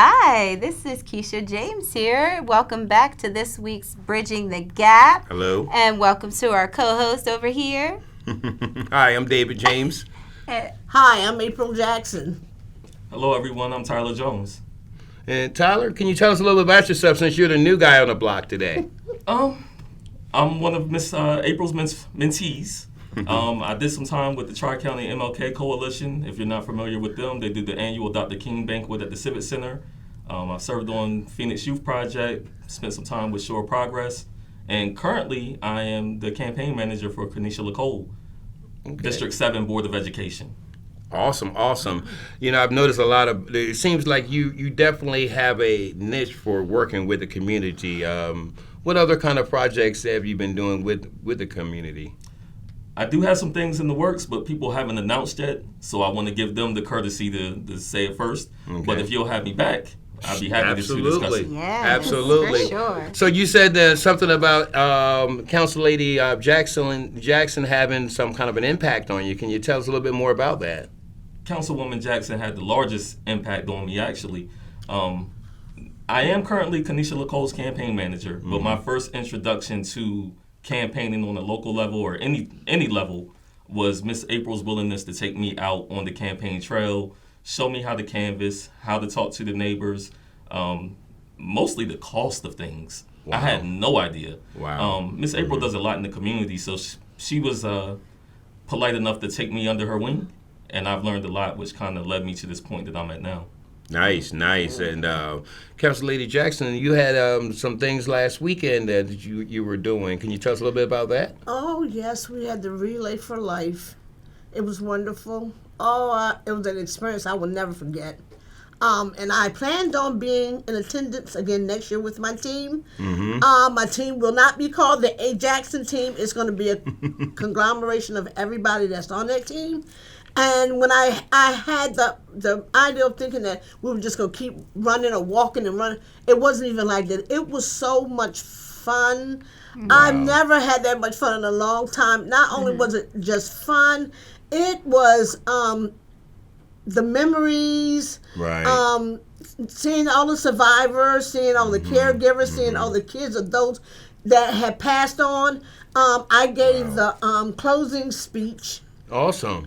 Hi, this is Keisha James here. Welcome back to this week's Bridging the Gap. Hello. And welcome to our co-host over here. Hi, I'm David James. Hi, I'm April Jackson. Hello, everyone. I'm Tyler Jones. And Tyler, can you tell us a little bit about yourself since you're the new guy on the block today? I'm one of Miss April's mentees. I did some time with the Tri-County MLK Coalition. If you're not familiar with them, they do the annual Dr. King banquet at the Civic Center. I've served on Phoenix Youth Project, spent some time with Shore Progress, and currently I am the campaign manager for Kenesha Lacole, District 7 Board of Education. Awesome. You know, I've noticed it seems like you definitely have a niche for working with the community. What other kind of projects have you been doing with the community? I do have some things in the works, but people haven't announced yet, so I want to give them the courtesy to say it first. Okay. But if you'll have me back, I'd be happy to discuss it. Yeah, absolutely. For sure. So you said something about Council Lady Jackson having some kind of an impact on you. Can you tell us a little bit more about that? Councilwoman Jackson had the largest impact on me, actually. I am currently Kenesha Lacole's campaign manager, but my first introduction to campaigning on a local level or any level was Miss April's willingness to take me out on the campaign trail, show me how to canvass, how to talk to the neighbors, mostly the cost of things. Wow. I had no idea. Wow. Miss April does a lot in the community, so she was polite enough to take me under her wing, and I've learned a lot, which kind of led me to this point that I'm at now. Nice. And Council Lady Jackson, you had some things last weekend that you were doing. Can you tell us a little bit about that? Oh, yes, we had the Relay for Life. It was wonderful. It was an experience I will never forget. And I planned on being in attendance again next year with my team. Mm-hmm. My team will not be called the A. Jackson team. It's going to be a conglomeration of everybody that's on that team. And when I had the idea of thinking that we were just going to keep running or walking and running, it wasn't even like that. It was so much fun. Wow. I've never had that much fun in a long time. Not only was it just fun, it was the memories, right. Seeing all the survivors, seeing all the caregivers, seeing all the kids of those that had passed on. I gave the closing speech. Awesome.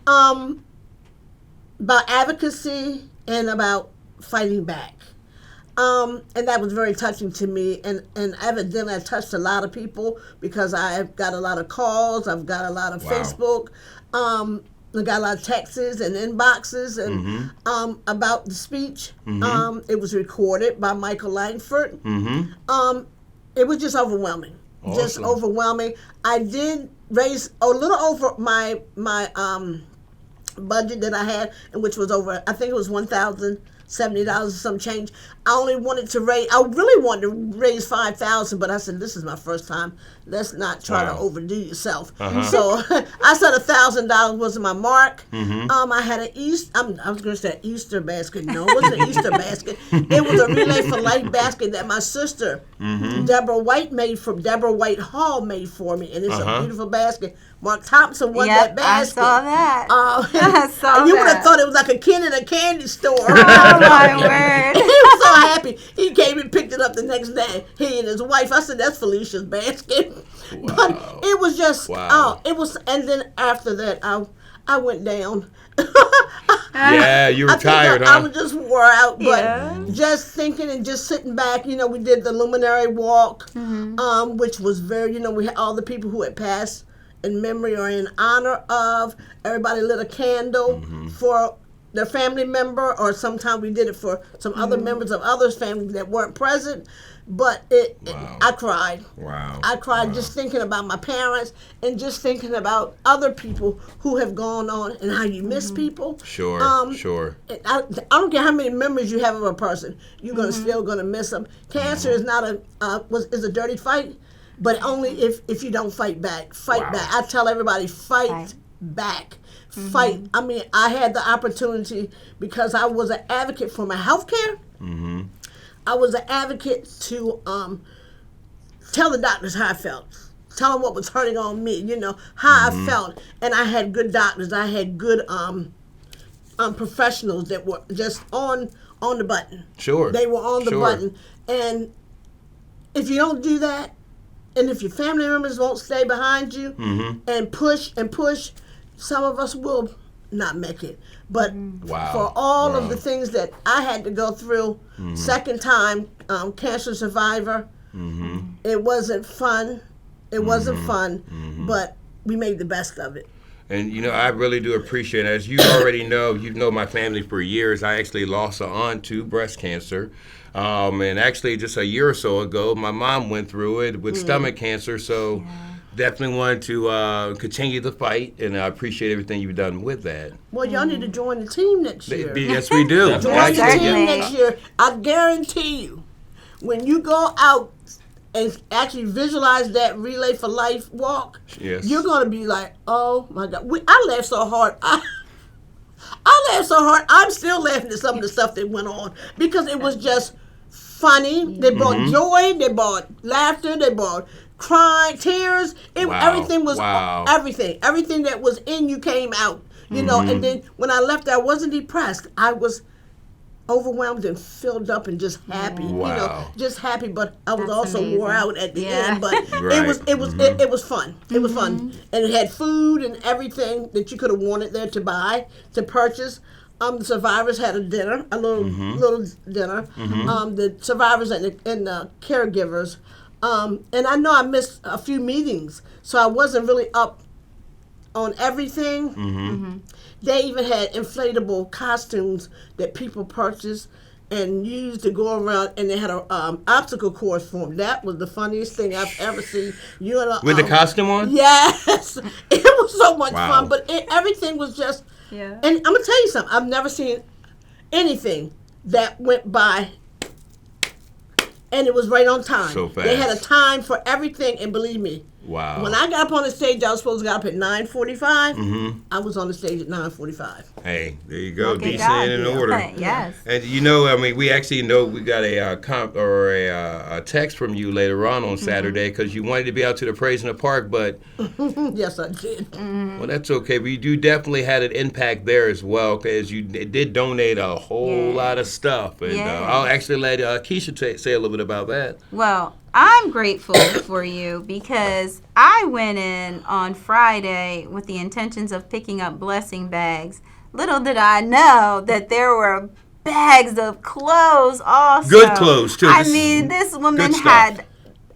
About advocacy and about fighting back. And that was very touching to me. And evidently I touched a lot of people because I've got a lot of calls. I've got a lot of Facebook. I got a lot of texts and inboxes and about the speech. It was recorded by Michael Langford. It was just overwhelming. Awesome. Just overwhelming. I did raise a little over my budget that I had, which was over, I think it was $1,070 or some change. I really wanted to raise $5,000, but I said, this is my first time. Let's not try to overdo yourself. So I said $1,000 was my mark. I had I was going to say Easter basket. No, it wasn't an Easter basket. It was a Relay for Life basket that my sister, Deborah White Hall made for me. And it's a beautiful basket. Mark Thompson won that basket. I saw that. I saw you would have thought it was like a kid in a candy store. Oh, my word. He was so happy. He came and picked it up the next day. He and his wife. I said, that's Felicia's basket. Wow. But it was just, and then after that, I went down. Yeah, you were tired, huh? I was just wore out, but just thinking and just sitting back, we did the Luminary Walk, which was very, we had all the people who had passed in memory or in honor of. Everybody lit a candle for their family member, or sometimes we did it for some other members of others' families that weren't present. But I cried. Wow. I cried just thinking about my parents and just thinking about other people who have gone on and how you miss people. Sure. I don't care how many memories you have of a person, you're still gonna miss them. Cancer is not is a dirty fight, but only if you don't fight back. Fight back. I tell everybody, fight back. Fight. I mean, I had the opportunity because I was an advocate for my health care. I was an advocate to tell the doctors how I felt. Tell them what was hurting on me, how I felt. And I had good doctors. I had good professionals that were just on on the button. Sure. They were on the Sure. button. And if you don't do that, and if your family members won't stay behind you and push, some of us will not make it. But Wow. for all Wow. of the things that I had to go through, second time cancer survivor, it wasn't fun. It wasn't fun, but we made the best of it. And, I really do appreciate it. As you already know, you've known my family for years. I actually lost an aunt to breast cancer. And actually, just a year or so ago, my mom went through it with stomach cancer. So definitely wanted to continue the fight. And I appreciate everything you've done with that. Well, y'all need to join the team next year. Yes, we do. Join the Actually, team next year. I guarantee you, when you go out and actually visualize that Relay for Life walk, Yes. you're going to be like, oh my God. I laughed so hard. I laughed so hard. I'm still laughing at some of the stuff that went on because it was just funny. They brought joy. They brought laughter. They brought crying, tears. Wow. Everything was everything. Everything that was in you came out. You know, and then when I left, I wasn't depressed. I was overwhelmed and filled up and just happy. Wow. Just happy. But I was That's also amazing. wore out at the Yeah. end. But Right. it was fun. It was fun, and it had food and everything that you could have wanted there to buy, to purchase. The survivors had a dinner, a little dinner. The survivors and the caregivers. And I know I missed a few meetings, so I wasn't really up on everything. They even had inflatable costumes that people purchased and used to go around, and they had a obstacle course for them. That was the funniest thing I've ever seen. With the costume on? Yes, it was so much Wow. fun, but everything was just. Yeah. And I'm gonna tell you something. I've never seen anything that went by, and it was right on time. So They had a fast. time for everything, and believe me, Wow. when I got up on the stage, I was supposed to get up at 9:45. I was on the stage at 9:45. Hey, there you go. Look at Decent God. and in order. Yes. And we actually know we got a a text from you later on Saturday because you wanted to be out to the Praise in the Park, but Yes, I did. well, that's okay. But you definitely had an impact there as well because you did donate a whole lot of stuff. And Yeah. I'll actually let Keisha say a little bit about that. Well, I'm grateful for you because I went in on Friday with the intentions of picking up blessing bags. Little did I know that there were bags of clothes also. Good clothes, too. I This is mean, this woman good stuff. had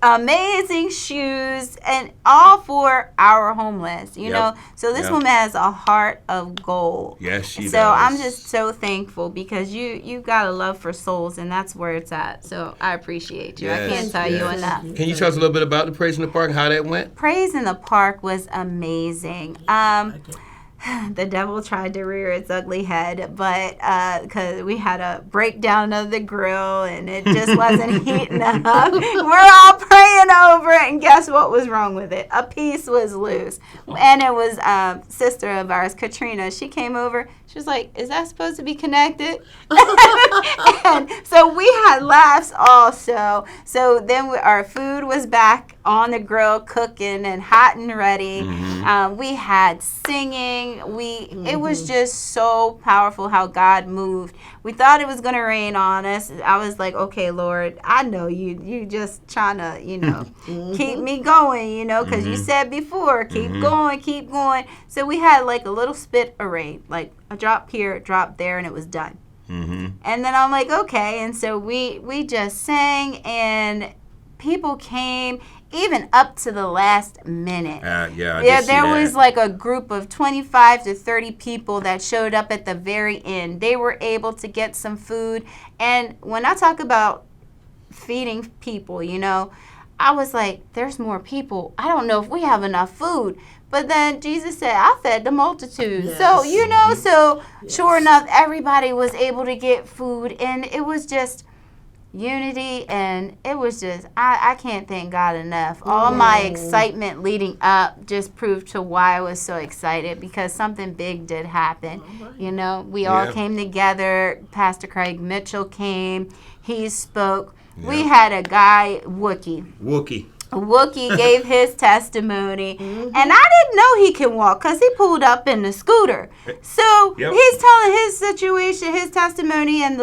amazing shoes and all for our homeless, you Yep. know. So this Yep. woman has a heart of gold. Yes, she So does. I'm just so thankful because you've got a love for souls, and that's where it's at. So I appreciate you. I Yes, can't tell you yes. enough. Can you tell us a little bit about the Praise in the Park, how that went? Praise in the Park was amazing. The devil tried to rear its ugly head, but because we had a breakdown of the grill and it just wasn't heating up. We're all praying over it, and guess what was wrong with it? A piece was loose. And it was a sister of ours, Katrina. She came over. She was like, is that supposed to be connected? And so we had laughs also. So then our food was back on the grill cooking and hot and ready. We had singing. It was just so powerful how God moved. We thought it was going to rain on us. I was like, okay, Lord, I know you just trying to, keep me going, because you said before, keep going, keep going. So we had like a little spit of rain, like a drop here, a drop there, and it was done. And then I'm like, okay. And so we just sang, and people came even up to the last minute. There was like a group of 25 to 30 people that showed up at the very end. They were able to get some food. And when I talk about feeding people, I was like, there's more people. I don't know if we have enough food. But then Jesus said, I fed the multitude. Yes. So, sure enough, everybody was able to get food. And it was just unity, and it was just, I can't thank God enough. All my excitement leading up just proved to why I was so excited, because something big did happen. We all came together. Pastor Craig Mitchell came. He spoke. We had a guy, Wookie gave his testimony, and I didn't know he can walk because he pulled up in the scooter. So he's telling his situation, his testimony, and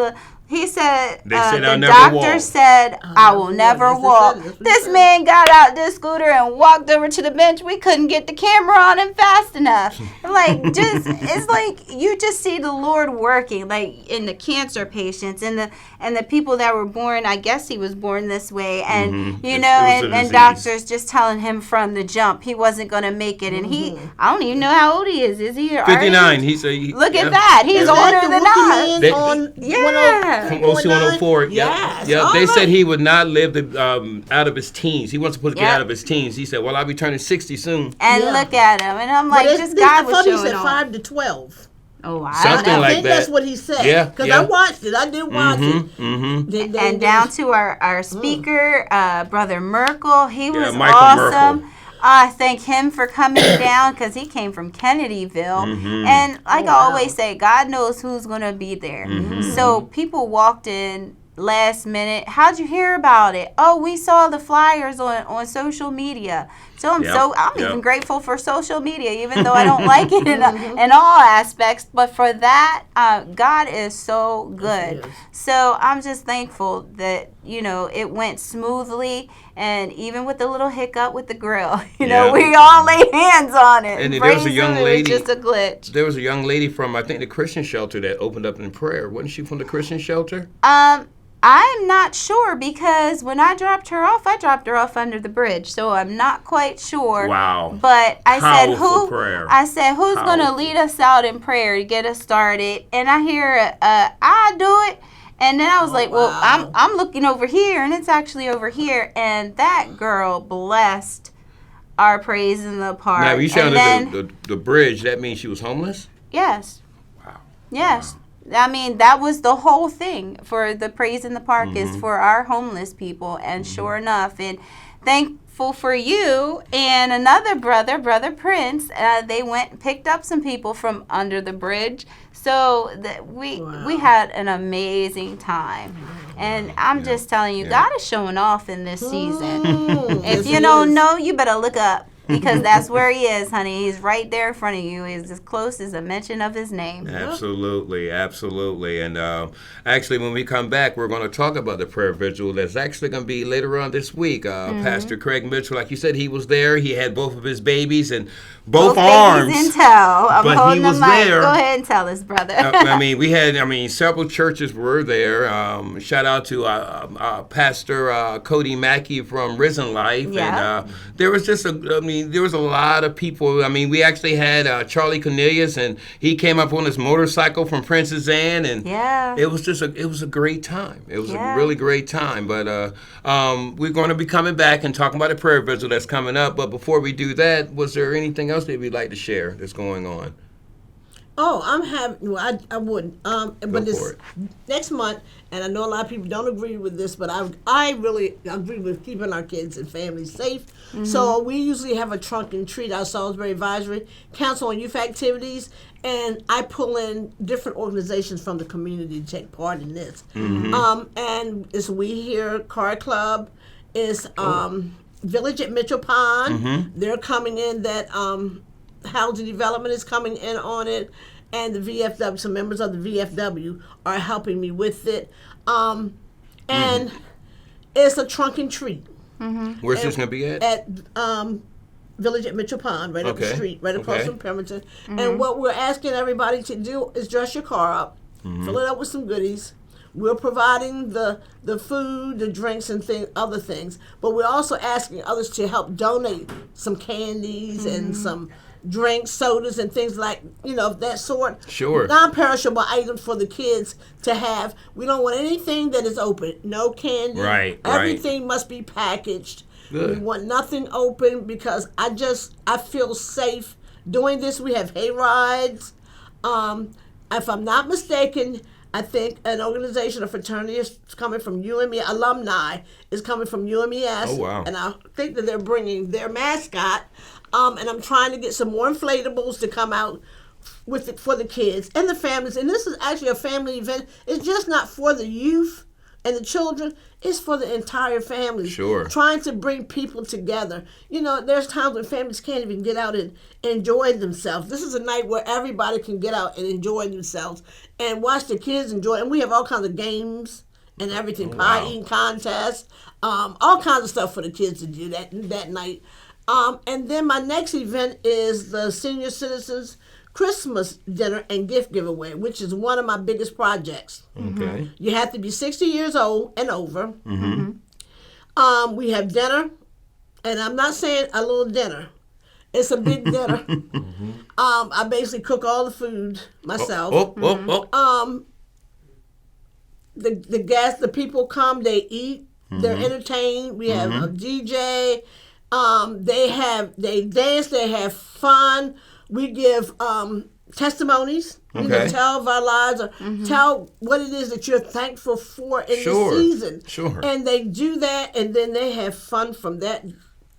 He said, They said, the "I'll never doctor walk." said, I will never That's what walk. he said. That's what he This said. man got out this scooter and walked over to the bench. We couldn't get the camera on him fast enough. It's like you just see the Lord working, like in the cancer patients and the people that were born. I guess he was born this way, and Mhm. you It know, was a and disease. doctors just telling him from the jump he wasn't going to make it, and I don't even know how old he is. Is he 59. He said. Look at that. He's Is older that the than rookie us. man They- on Yeah. From 0104. Yes. Yeah. All They said right. he would not live out of his teens. He wasn't supposed to get Yep. out of his teens. He said, "Well, I'll be turning 60 soon." And Yeah. look at him, and I'm But like, it's- just I God was thought he showing said off. 5 to 12. Oh, I Something don't know. like I think that. that's what he said. Yeah, Because yeah. I watched it. I did watch it. Mm-hmm. And down to our speaker, Brother Merkel. He was Michael awesome. Merkel. I thank him for coming down because he came from Kennedyville. Mm-hmm. And like I wow. always say, God knows who's going to be there. So people walked in last minute. How'd you hear about it? Oh, we saw the flyers on social media. So I'm Yep. even grateful for social media, even though I don't like it in all aspects. But for that, God is so good. Yes, he is. So I'm just thankful that, you know, it went smoothly. And even with the little hiccup with the grill, you know, Yeah. we all laid hands on it. And there Praise was a young him, it lady- was just a glitch. There was a young lady from, I think, the Christian shelter that opened up in prayer. Wasn't she from the Christian shelter? I'm not sure because when I dropped her off under the bridge. So I'm not quite sure. Wow. But I said, Powerful prayer. I said, who's going to Powerful. lead us out in prayer to get us started? And I hear, I do it. And then I was like, well, wow. I'm looking over here, and it's actually over here. And that girl blessed our praise in the park. Now, you and sounded then, the bridge. That means she was homeless? yes. Wow. Yes. I mean, that was the whole thing for the Praise in the Park is for our homeless people. And sure enough, and thankful for you and another brother Prince, they went and picked up some people from under the bridge. So we had an amazing time. And I'm just telling you, God is showing off in this season. If you don't know, you better look up. Because that's where he is, honey. He's right there in front of you. He's as close as a mention of his name. Absolutely, absolutely. And actually, when we come back, we're going to talk about the prayer vigil that's actually going to be later on this week. Pastor Craig Mitchell, like you said, he was there. He had both of his babies and both arms. Babies in tow. I'm but holding he the was mic. there. Go ahead and tell us, brother. Several churches were there. Shout out to Pastor Cody Mackey from Risen Life. Yeah. And there was just there was a lot of people. I mean, we actually had Charlie Cornelius, and he came up on his motorcycle from Princess Anne, and Yeah. it was a great time. It was Yeah. a really great time. But we're going to be coming back and talking about the prayer vigil that's coming up. But before we do that, was there anything else that we'd like to share that's going on? Oh, I'm having. Well, I wouldn't. But for this it. next month, and I know a lot of people don't agree with this, but I really agree with keeping our kids and families safe. So we usually have a trunk and treat, our Salisbury Advisory Council on Youth Activities, and I pull in different organizations from the community to take part in this. And it's We Here Car Club, it's Village at Mitchell Pond. They're coming in. That Housing Development is coming in on it, and the VFW, some members of the VFW are helping me with it. And it's a trunk and treat Where's this going to be at? at Village at Mitchell Pond, right up the Okay. street, right across Okay. from Pemberton. And what we're asking everybody to do is dress your car up, fill it up with some goodies. We're providing the food, the drinks, and other things, but we're also asking others to help donate some candies and some drinks, sodas, and things like, of that sort. Sure. Non-perishable items for the kids to have. We don't want anything that is open. No candy. Right. Everything must be packaged. Good. We want nothing open because I feel safe doing this. We have hay rides. If I'm not mistaken, I think an organization, a fraternity is coming from UME, alumni is coming from UMES. Oh, wow. And I think that they're bringing their mascot. And I'm trying to get some more inflatables to come out for the kids and the families. And this is actually a family event. It's just not for the youth. and the children, it's for the entire family. Sure. Trying to bring people together. You know, there's times when families can't even get out and enjoy themselves. This is a night where everybody can get out and enjoy themselves and watch the kids enjoy. And we have all kinds of games and everything, pie eating contests, all kinds of stuff for the kids to do that night. And then my next event is the Senior Citizens Christmas dinner and gift giveaway, which is one of my biggest projects. Okay. You have to be 60 years old and over. We have dinner, and I'm not saying a little dinner. It's a big dinner. I basically cook all the food myself. The people come, they eat, they're entertained. We have a DJ. They dance, they have fun. We give testimonies. You know, tell of our lives or tell what it is that you're thankful for in the season. Sure. And they do that, and then they have fun from that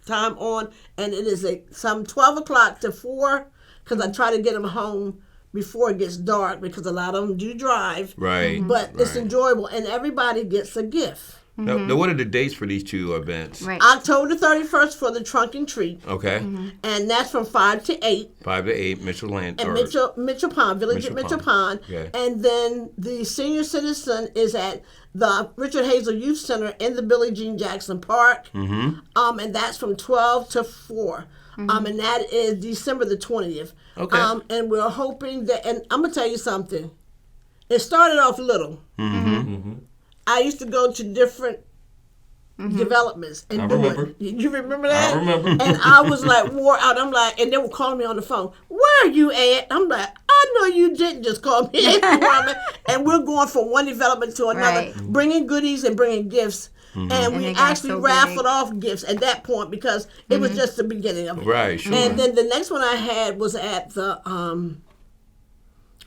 time on. And it is some 12 o'clock to 4, because I try to get them home before it gets dark, because a lot of them do drive. Right. But it's enjoyable, and everybody gets a gift. Now, what are the dates for these two events? Right. October 31st for the Trunk and Treat. Okay. And that's from 5 to 8. 5 to 8, Mitchell Land. At Mitchell Pond, Village at Mitchell Pond. Okay. And then the Senior Citizen is at the Richard Hazel Youth Center in the Billie Jean Jackson Park. And that's from 12 to 4. And that is December the 20th. Okay. And we're hoping that, and I'm going to tell you something. It started off little. I used to go to different developments and do it. You remember that? I remember. And I was like wore out. I'm like, and they were calling me on the phone. Where are you at? I'm like, I know you didn't just call me. And we're going from one development to another, bringing goodies and bringing gifts. And we actually raffled off gifts at that point, because it was just the beginning of it. Right, sure. And then the next one I had was at the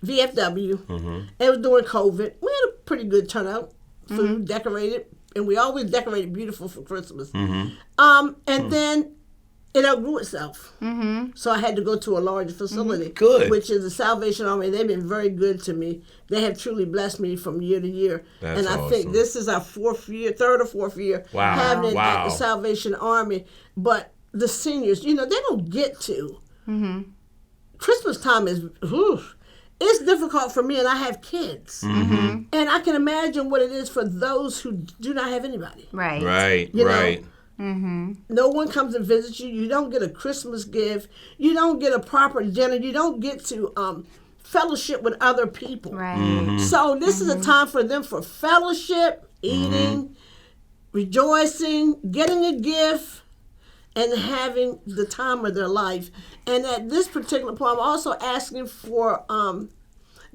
VFW. It was during COVID. We had a pretty good turnout. Food decorated, and we always decorated beautiful for Christmas. And then it outgrew itself. So I had to go to a larger facility, which is the Salvation Army. They've been very good to me. They have truly blessed me from year to year. That's and I think this is our third or fourth year having it at the Salvation Army. But the seniors, you know, they don't get to. Christmas time is, it's difficult for me, and I have kids. And I can imagine what it is for those who do not have anybody. Right. You know? No one comes and visits you. You don't get a Christmas gift. You don't get a proper dinner. You don't get to fellowship with other people. So this is a time for them for fellowship, eating, rejoicing, getting a gift, and having the time of their life. And at this particular point, I'm also asking for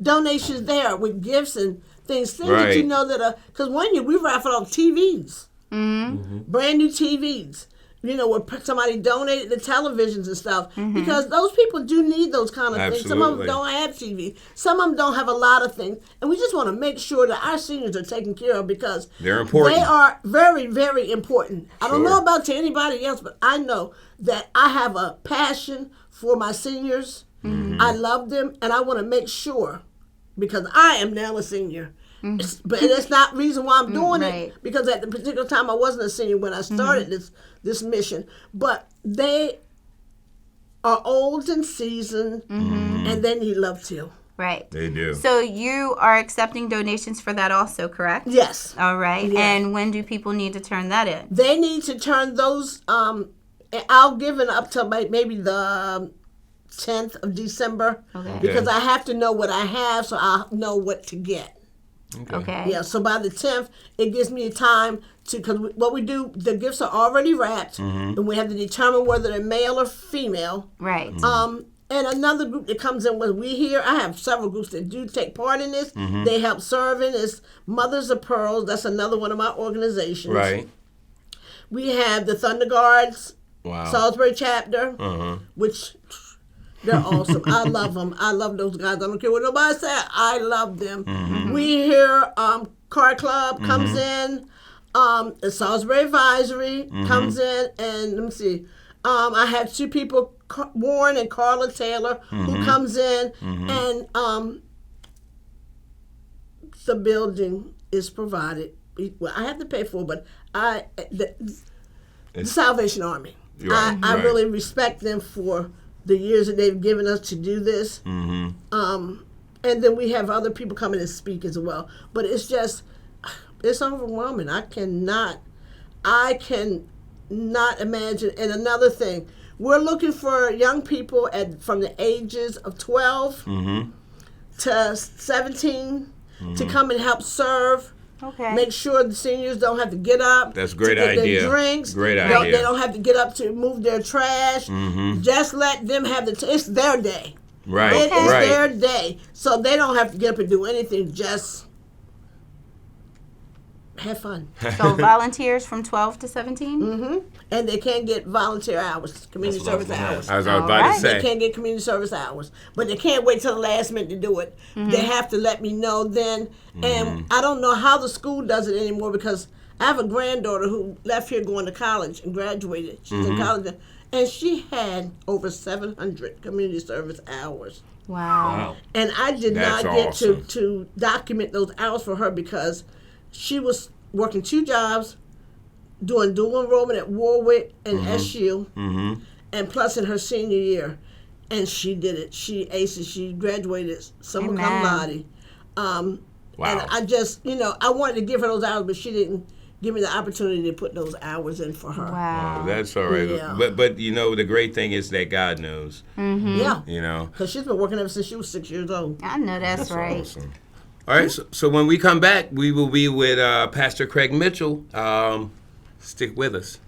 donations there with gifts and things that you know that are, because one year we raffled off TVs, brand new TVs, you know, where somebody donated the televisions and stuff, because those people do need those kind of things. Some of them don't have TV. Some of them don't have a lot of things. And we just want to make sure that our seniors are taken care of, because they're important. They are very, very important. I don't know about to anybody else, but I know that I have a passion for my seniors. I love them, and I want to make sure, because I am now a senior. But that's not the reason why I'm doing it, because at the particular time I wasn't a senior when I started this mission. But they are old and seasoned, and they need love too. Right. They do. So you are accepting donations for that also, correct? Yes. All right. Yes. And when do people need to turn that in? They need to turn those, I'll give it up to maybe the 10th of December, because I have to know what I have, so I'll know what to get. Okay. Yeah, so by the 10th, it gives me time to, because what we do, the gifts are already wrapped, and we have to determine whether they're male or female. Right. And another group that comes in with we here, I have several groups that do take part in this. They help serving. It's Mothers of Pearls. That's another one of my organizations. Right. We have the Thunder Guards, Wow. Salisbury chapter, which they're awesome. I love them. I love those guys. I don't care what nobody says. I love them. We hear Car Club comes in. The Salisbury Advisory comes in. And let me see. I have two people, Warren and Carla Taylor, who comes in. And the building is provided well, I have to pay for, but the Salvation Army. Right, I right. really respect them for the years that they've given us to do this. Mm-hmm. And then we have other people coming and speak as well. But it's just, it's overwhelming. I cannot imagine. And another thing, we're looking for young people from the ages of 12 to 17 to come and help serve. Okay. Make sure the seniors don't have to get up. That's a great to get idea. Their drinks. Great They idea. don't have to get up to move their trash. Just let them have it's their day. Right, It is right. their day. So they don't have to get up and do anything. Just have fun. So volunteers from 12 to 17? And they can't get volunteer hours, community That's what I was service gonna hours. I was All about right. to They say. can't get community service hours. But they can't wait till the last minute to do it. They have to let me know then. And I don't know how the school does it anymore because I have a granddaughter who left here going to college and graduated. She's in college. And she had over 700 community service hours. Wow. Wow. And I did That's not get awesome. to document those hours for her because she was working 2 jobs, doing dual enrollment at Warwick and SU, and plus in her senior year. And she did it. She aced it. She graduated summa cum Amen. laude. Wow. And I just, I wanted to give her those hours, but she didn't give me the opportunity to put those hours in for her. Wow. Oh, that's all right. Yeah. But the great thing is that God knows. Yeah. You know. Because she's been working ever since she was 6 years old. I know that's right. Awesome. All right. So when we come back, we will be with Pastor Craig Mitchell. Stick with us.